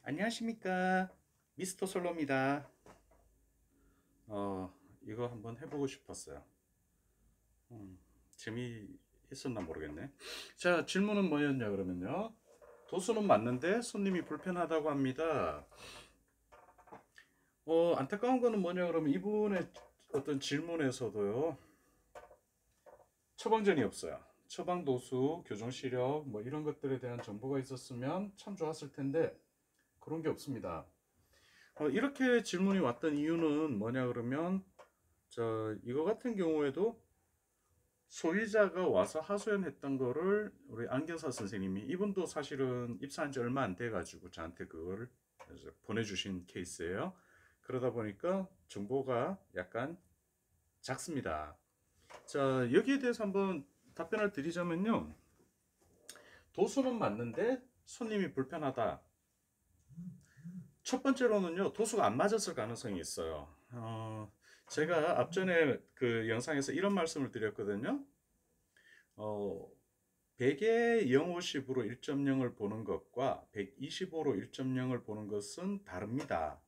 안녕하십니까, 미스터 솔로입니다. 이거 한번 해보고 싶었어요. 재미있었나 모르겠네. 자, 질문은 뭐였냐 그러면요, 도수는 맞는데 손님이 불편하다고 합니다. 안타까운 거는 뭐냐 그러면 이분의 어떤 질문에서도요, 처방전이 없어요. 처방 도수, 교정 시력 뭐 이런 것들에 대한 정보가 있었으면 참 좋았을 텐데 그런 게 없습니다. 이렇게 질문이 왔던 이유는 뭐냐 그러면, 이거 같은 경우에도 소유자가 와서 하소연했던 거를 우리 안경사 선생님이, 이분도 사실은 입사한 지 얼마 안 돼 가지고 저한테 그걸 보내주신 케이스예요. 그러다 보니까 정보가 약간 작습니다. 자, 여기에 대해서 한번 답변을 드리자면요, 도수는 맞는데 손님이 불편하다. 첫 번째로는요, 도수가 안 맞았을 가능성이 있어요. 제가 앞전에 그 영상에서 이런 말씀을 드렸거든요. 어, 100에 050으로 1.0을 보는 것과 125로 1.0을 보는 것은 다릅니다.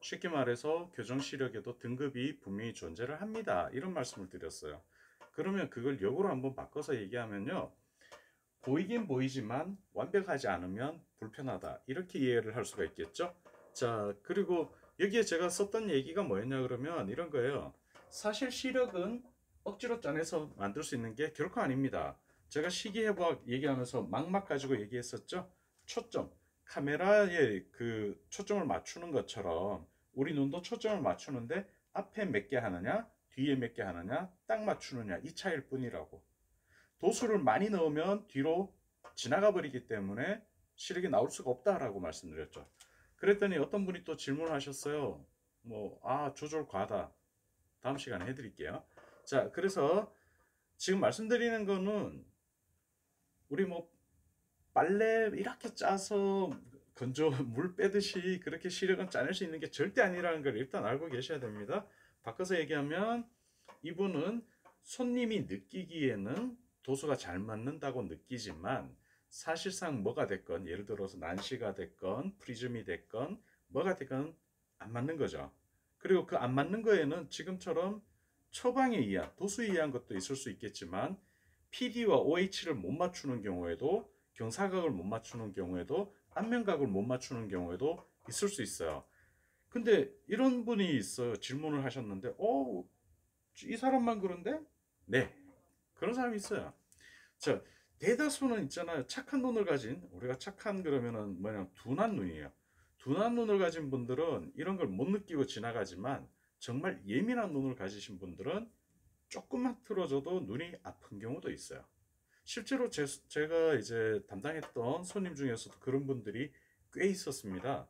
쉽게 말해서 교정 시력에도 등급이 분명히 존재를 합니다. 이런 말씀을 드렸어요. 그러면 그걸 역으로 한번 바꿔서 얘기하면요, 보이긴 보이지만 완벽하지 않으면 불편하다, 이렇게 이해를 할 수가 있겠죠. 자, 그리고 여기에 제가 썼던 얘기가 뭐였냐 그러면 이런 거예요. 사실 시력은 억지로 짜내서 만들 수 있는 게 결코 아닙니다. 제가 시기해부학 얘기하면서 막막 가지고 얘기했었죠. 초점, 카메라에 그 초점을 맞추는 것처럼 우리 눈도 초점을 맞추는데 앞에 몇 개 하느냐, 뒤에 몇 개 하느냐, 딱 맞추느냐, 이 차이일 뿐이라고. 도수를 많이 넣으면 뒤로 지나가 버리기 때문에 시력이 나올 수가 없다라고 말씀드렸죠. 그랬더니 어떤 분이 또 질문하셨어요. 조절 과다. 다음 시간에 해드릴게요. 자, 그래서 지금 말씀드리는 거는 우리 빨래 이렇게 짜서 건조 물 빼듯이 그렇게 시력은 짜낼 수 있는 게 절대 아니라는 걸 일단 알고 계셔야 됩니다. 바꿔서 얘기하면 이분은 손님이 느끼기에는 도수가 잘 맞는다고 느끼지만 사실상 뭐가 됐건, 예를 들어서 난시가 됐건 프리즘이 됐건 뭐가 됐건 안 맞는 거죠. 그리고 그 안 맞는 거에는 지금처럼 처방에 의한, 도수에 의한 것도 있을 수 있겠지만 PD와 OH를 못 맞추는 경우에도, 경사각을 못 맞추는 경우에도, 안면각을 못 맞추는 경우에도 있을 수 있어요. 근데 이런 분이 있어요. 질문을 하셨는데, 이 사람만 그런데? 네, 그런 사람이 있어요. 자, 대다수는 있잖아요. 착한 눈을 가진, 우리가 착한 그러면은 뭐냐, 둔한 눈이에요. 둔한 눈을 가진 분들은 이런 걸 못 느끼고 지나가지만, 정말 예민한 눈을 가지신 분들은 조금만 틀어져도 눈이 아픈 경우도 있어요. 실제로 제가 이제 담당했던 손님 중에서도 그런 분들이 꽤 있었습니다.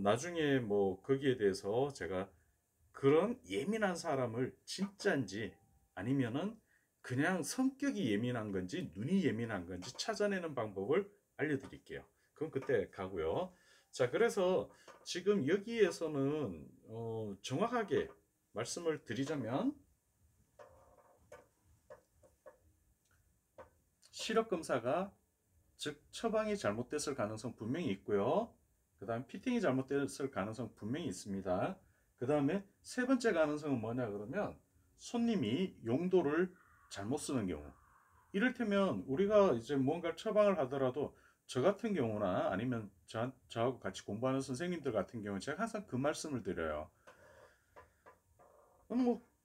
나중에 뭐 거기에 대해서 제가 그런 예민한 사람을 진짜인지 아니면은 그냥 성격이 예민한 건지 눈이 예민한 건지 찾아내는 방법을 알려드릴게요. 그건 그때 가고요. 자, 그래서 지금 여기에서는 정확하게 말씀을 드리자면, 시력 검사가, 즉 처방이 잘못됐을 가능성 분명히 있고요. 그 다음 피팅이 잘못됐을 가능성 분명히 있습니다. 그 다음에 세 번째 가능성은 뭐냐 그러면 손님이 용도를 잘못 쓰는 경우. 이를테면 우리가 이제 뭔가 처방을 하더라도 저 같은 경우나 아니면 저하고 같이 공부하는 선생님들 같은 경우 제가 항상 그 말씀을 드려요.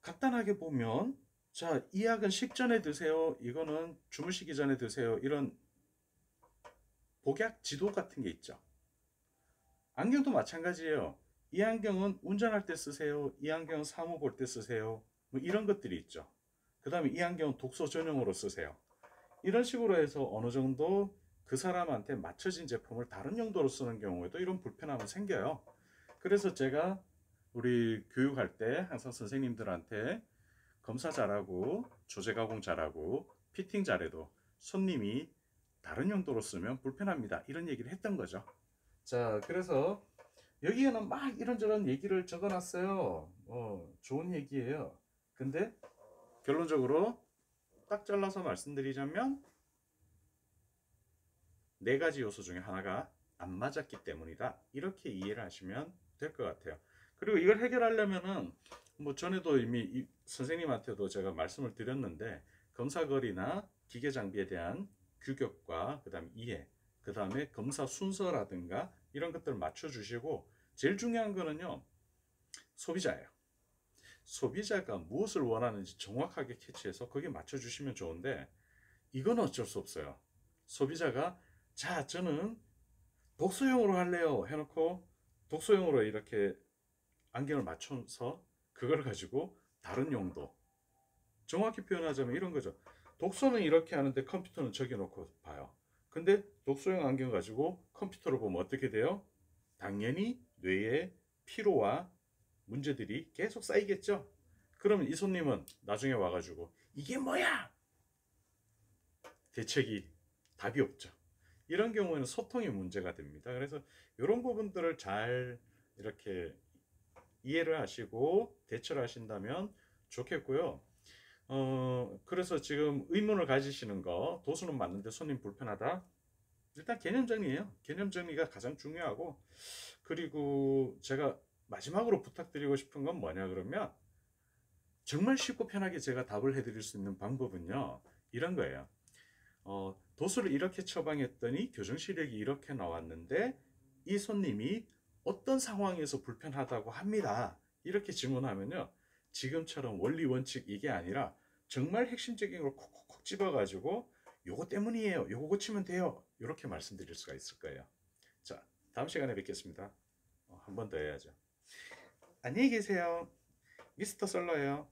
간단하게 보면, 자, 이 약은 식전에 드세요, 이거는 주무시기 전에 드세요, 이런 복약 지도 같은 게 있죠. 안경도 마찬가지예요. 이 안경은 운전할 때 쓰세요, 이 안경은 사무 볼 때 쓰세요, 뭐 이런 것들이 있죠. 그 다음에 이 안경은 독서 전용으로 쓰세요. 이런 식으로 해서 어느 정도 그 사람한테 맞춰진 제품을 다른 용도로 쓰는 경우에도 이런 불편함은 생겨요. 그래서 제가 우리 교육할 때 항상 선생님들한테 검사 잘하고 조제 가공 잘하고 피팅 잘해도 손님이 다른 용도로 쓰면 불편합니다, 이런 얘기를 했던 거죠. 자, 그래서 여기에는 막 이런저런 얘기를 적어놨어요. 좋은 얘기예요. 근데 결론적으로 딱 잘라서 말씀드리자면 네 가지 요소 중에 하나가 안 맞았기 때문이다. 이렇게 이해를 하시면 될 것 같아요. 그리고 이걸 해결하려면은 뭐 전에도 이미 선생님한테도 제가 말씀을 드렸는데 검사거리나 기계 장비에 대한 규격과 그다음 이해, 그다음에 검사 순서라든가 이런 것들을 맞춰 주시고 제일 중요한 거는요. 소비자예요. 소비자가 무엇을 원하는지 정확하게 캐치해서 거기에 맞춰 주시면 좋은데 이건 어쩔 수 없어요. 소비자가 자, 저는 독서용으로 할래요 해놓고 독서용으로 이렇게 안경을 맞춰서 그걸 가지고 다른 용도, 정확히 표현하자면 이런 거죠. 독서는 이렇게 하는데 컴퓨터는 저기 놓고 봐요. 근데 독서용 안경 가지고 컴퓨터를 보면 어떻게 돼요? 당연히 뇌에 피로와 문제들이 계속 쌓이겠죠. 그러면 이 손님은 나중에 와가지고 이게 뭐야? 대책이 답이 없죠. 이런 경우에는 소통이 문제가 됩니다. 그래서 이런 부분들을 잘 이렇게 이해를 하시고 대처를 하신다면 좋겠고요. 그래서 지금 의문을 가지시는 거, 도수는 맞는데 손님 불편하다. 일단 개념 정리예요. 개념 정리가 가장 중요하고, 그리고 제가 마지막으로 부탁드리고 싶은 건 뭐냐 그러면 정말 쉽고 편하게 제가 답을 해드릴 수 있는 방법은요. 이런 거예요. 도수를 이렇게 처방했더니 교정 시력이 이렇게 나왔는데 이 손님이 어떤 상황에서 불편하다고 합니다. 이렇게 질문하면요. 지금처럼 원리 원칙 이게 아니라 정말 핵심적인 걸 콕콕콕 집어가지고 요거 때문이에요. 요거 고치면 돼요. 이렇게 말씀드릴 수가 있을 거예요. 자, 다음 시간에 뵙겠습니다. 한 번 더 해야죠. 안녕히 계세요. 미스터 솔러예요.